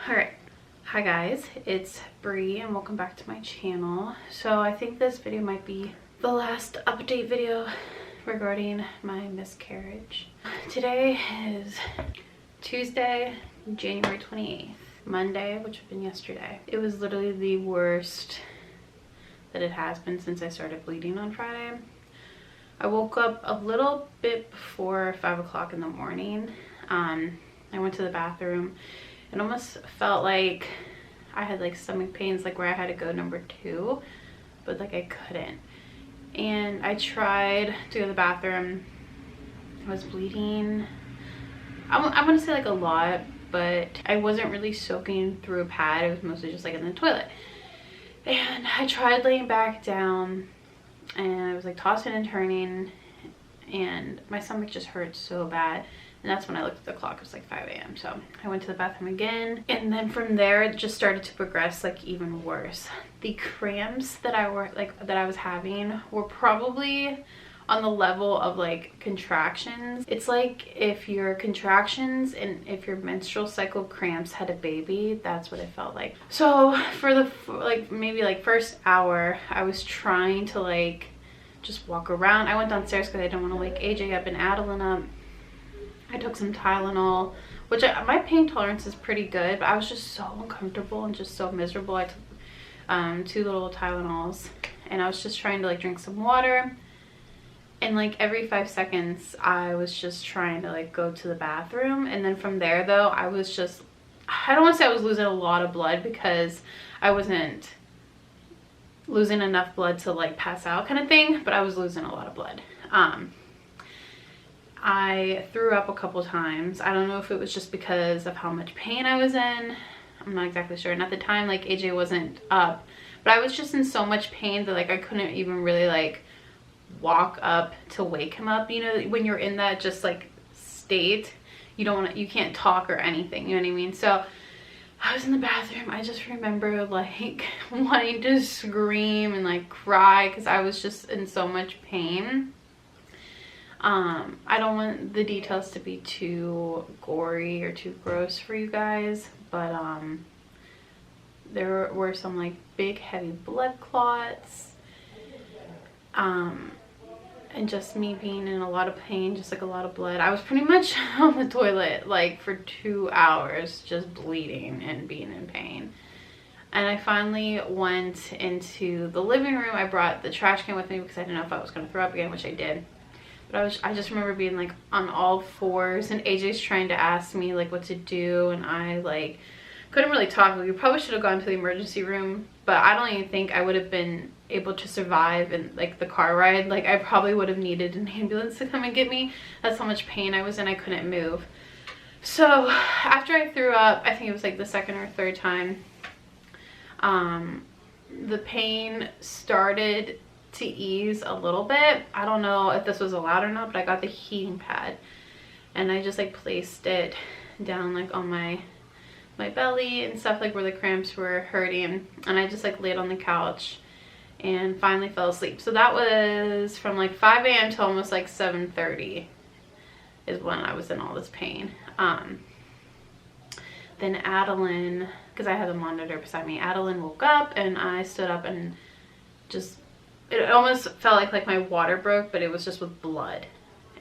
Alright, hi guys, it's Bree and welcome back to my channel. So I think this video might be the last update video regarding my miscarriage. Today is Tuesday, January 28th. Monday, which had been yesterday. It was literally the worst that it has been since I started bleeding on Friday. I woke up a little bit before 5 o'clock in the morning. I went to the bathroom. It almost felt like I had like stomach pains, like where I had to go number 2, but like I couldn't. And I tried to go to the bathroom. I was bleeding. I want to say like a lot, but I wasn't really soaking through a pad. It was mostly just like in the toilet. And I tried laying back down and I was like tossing and turning and my stomach just hurt so bad. And that's when I looked at the clock. It was like 5 a.m. So I went to the bathroom again. And then from there, it just started to progress like even worse. The cramps that I was having were probably on the level of like contractions. It's like if your contractions and if your menstrual cycle cramps had a baby, that's what it felt like. So for the maybe first hour, I was trying to like just walk around. I went downstairs because I didn't want to wake AJ up and Adeline up. I took some Tylenol, which my pain tolerance is pretty good, but I was just so uncomfortable and just so miserable. I took 2 little Tylenols and I was just trying to like drink some water. And like every 5 seconds, I was just trying to like go to the bathroom. And then from there though, I was just, I don't want to say I was losing a lot of blood because I wasn't losing enough blood to like pass out kind of thing, but I was losing a lot of blood. I threw up a couple times. I don't know if it was just because of how much pain I was in. I'm not exactly sure. And at the time, like AJ wasn't up, but I was just in so much pain that like I couldn't even really like walk up to wake him up. You know, when you're in that just like state, you can't talk or anything, you know what I mean? So I was in the bathroom. I just remember like wanting to scream and like cry because I was just in so much pain. I don't want the details to be too gory or too gross for you guys, but there were some like big heavy blood clots, and just me being in a lot of pain, just like a lot of blood. I was pretty much on the toilet like for 2 hours just bleeding and being in pain. And I finally went into the living room. I brought the trash can with me because I didn't know if I was going to throw up again, which I did. But I just remember being like on all fours and AJ's trying to ask me like what to do, and I like couldn't really talk. We probably should have gone to the emergency room, but I don't even think I would have been able to survive in like the car ride. Like I probably would have needed an ambulance to come and get me. That's how much pain I was in. I couldn't move. So after I threw up, I think it was like the 2nd or 3rd time, the pain started to ease a little bit. I don't know if this was allowed or not, but I got the heating pad and I just like placed it down like on my belly and stuff, like where the cramps were hurting, and I just like laid on the couch and finally fell asleep. So that was from like 5 a.m. to almost like 7:30 is when I was in all this pain. Then Adeline, because I had the monitor beside me, Adeline woke up and I stood up and just, it almost felt like my water broke, but it was just with blood.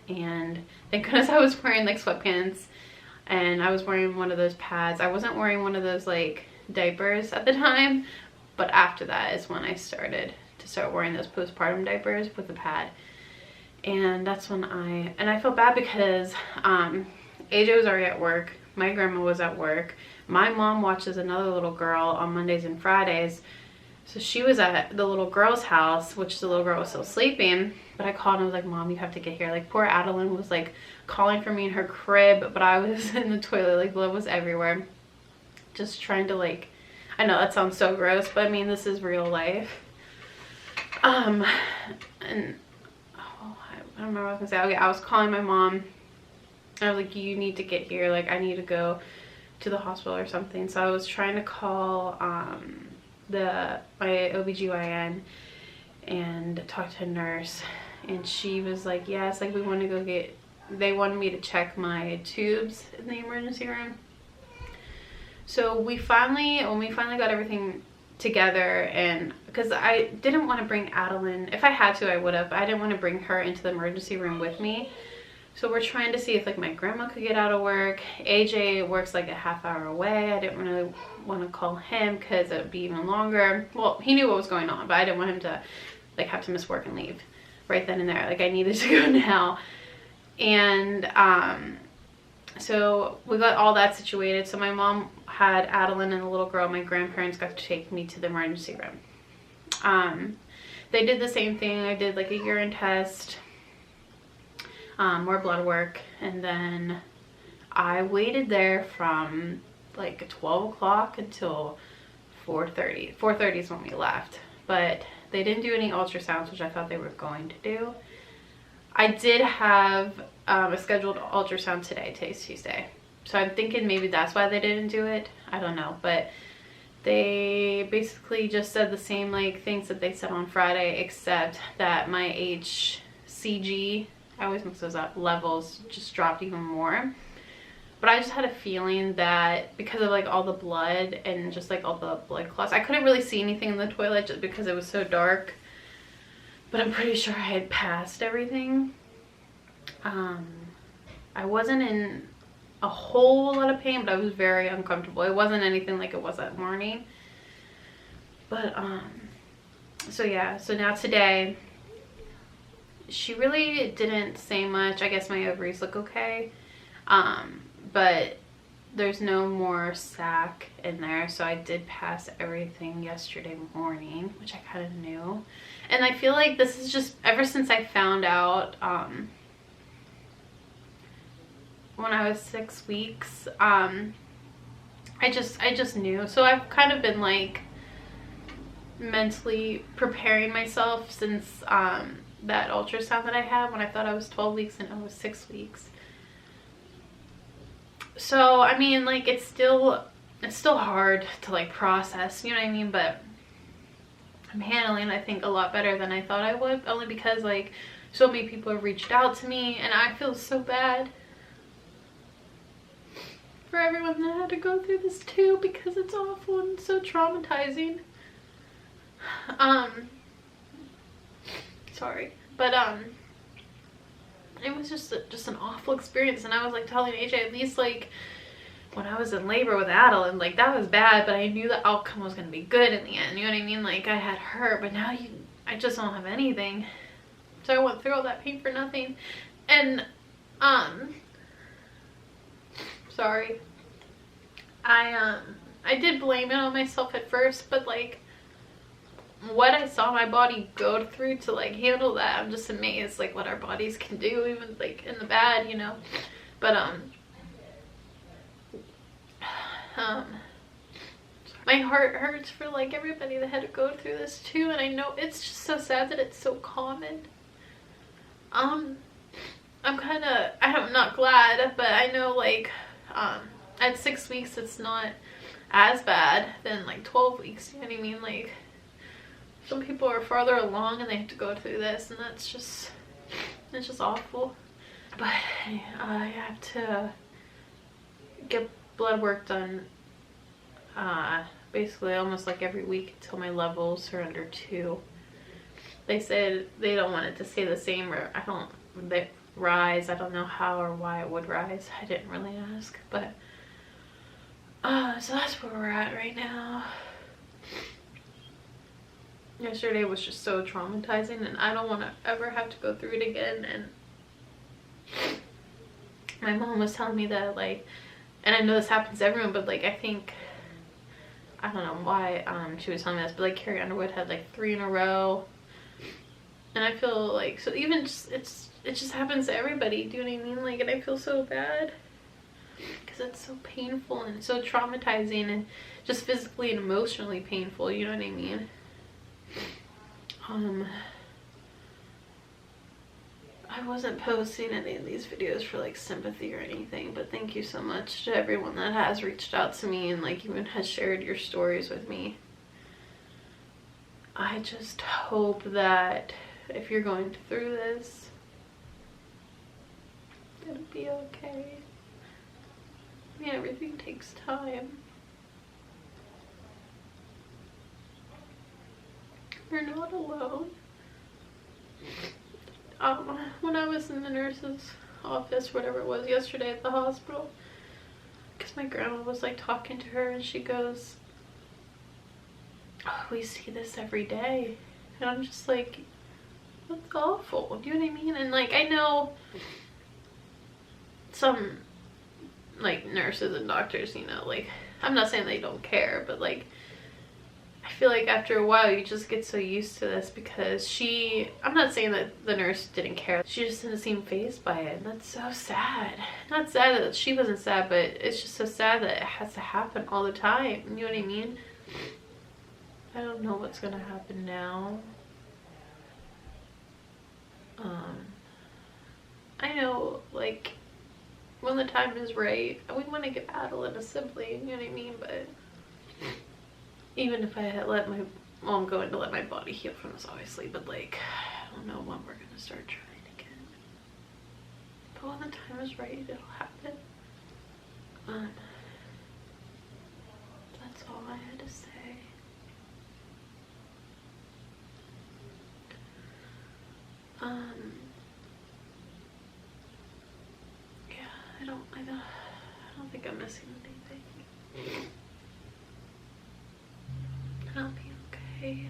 And thank goodness I was wearing like sweatpants and I was wearing one of those pads. I wasn't wearing one of those like diapers at the time, but after that is when I started wearing those postpartum diapers with the pad. And that's when I felt bad because AJ was already at work. My grandma was at work. My mom watches another little girl on Mondays and Fridays. So she was at the little girl's house, which the little girl was still sleeping. But I called and I was like, Mom, you have to get here. Like poor Adeline was like calling for me in her crib, but I was in the toilet, like blood was everywhere. Just trying to like, I know that sounds so gross, but I mean, this is real life. And oh, I don't remember what I was gonna say. Okay, I was calling my mom. I was like, you need to get here. Like I need to go to the hospital or something. So I was trying to call my OBGYN and talk to a nurse, and she was like, yes, like we want to go they wanted me to check my tubes in the emergency room. So when we finally got everything together, and because I didn't want to bring Adeline, if I had to I would have, but I didn't want to bring her into the emergency room with me. So we're trying to see if like my grandma could get out of work. AJ works like a half-hour away. I didn't really want to call him because it would be even longer. Well, he knew what was going on, but I didn't want him to like have to miss work and leave right then and there. Like I needed to go now. And so we got all that situated. So my mom had Adeline and the little girl. My grandparents got to take me to the emergency room. They did the same thing. I did like a urine test, more blood work, and then I waited there from like 12 o'clock until 4:30. 4:30 is when we left, but they didn't do any ultrasounds, which I thought they were going to do. I did have a scheduled ultrasound today. Today's Tuesday. So I'm thinking maybe that's why they didn't do it. I don't know. But they basically just said the same like things that they said on Friday, except that my HCG, I always mix those up, levels just dropped even more. But I just had a feeling that because of like all the blood and just like all the blood clots, I couldn't really see anything in the toilet just because it was so dark. But I'm pretty sure I had passed everything. I wasn't in a whole lot of pain, but I was very uncomfortable. It wasn't anything like it was that morning. But so yeah, so now today, she really didn't say much. I guess my ovaries look okay. But there's no more sac in there, so I did pass everything yesterday morning, which I kind of knew. And I feel like this is just ever since I found out when I was 6 weeks, I just knew. So I've kind of been like mentally preparing myself since that ultrasound that I had when I thought I was 12 weeks and I was 6 weeks. So I mean, like it's still hard to like process, you know what I mean, but I'm handling, I think, a lot better than I thought I would, only because like so many people have reached out to me, and I feel so bad for everyone that had to go through this too, because it's awful and so traumatizing. Sorry, but it was just an awful experience. And I was like telling AJ, at least like when I was in labor with Adeline, like that was bad, but I knew the outcome was gonna be good in the end, you know what I mean? Like I had her, but now I just don't have anything. So I went through all that pain for nothing. And sorry, I did blame it on myself at first, but like what I saw my body go through to like handle that, I'm just amazed like what our bodies can do, even like in the bad, you know. But my heart hurts for like everybody that had to go through this too, and I know it's just so sad that it's so common. I'm not glad, but I know like at 6 weeks it's not as bad than like 12 weeks, you know what I mean? Like some people are farther along and they have to go through this, and it's just awful. But I have to get blood work done basically almost like every week until my levels are under 2. They said they don't want it to stay the same, or they rise. I don't know how or why it would rise. I didn't really ask, but so that's where we're at right now. Yesterday was just so traumatizing, and I don't want to ever have to go through it again. And my mom was telling me that like, and I know this happens to everyone, but like I don't know why she was telling me this, but like Carrie Underwood had like 3 in a row, and I feel like, so even just it just happens to everybody, do you know what I mean? Like, and I feel so bad because it's so painful and so traumatizing and just physically and emotionally painful, you know what I mean? I wasn't posting any of these videos for like sympathy or anything, but thank you so much to everyone that has reached out to me and like even has shared your stories with me. I just hope that if you're going through this, it'll be okay. I mean, everything takes time. You're not alone. When I was in the nurse's office, whatever it was, yesterday at the hospital, because my grandma was like talking to her and she goes, oh, we see this every day. And I'm just like, that's awful. Do you know what I mean? And like, I know some like nurses and doctors, you know, like, I'm not saying they don't care, but like, I feel like after a while you just get so used to this, because I'm not saying that the nurse didn't care, she just didn't seem fazed by it, and that's so sad. Not sad that she wasn't sad, but it's just so sad that it has to happen all the time. You know what I mean? I don't know what's gonna happen now. I know, like, when the time is right, we want to give Adeline a sibling, you know what I mean? But even if I had let my, well, I'm going to let my body heal from this, obviously, but like, I don't know when we're gonna start trying again. But when the time is right, it'll happen. That's all I had to say. Yeah, I don't think I'm missing anything. I'll be okay.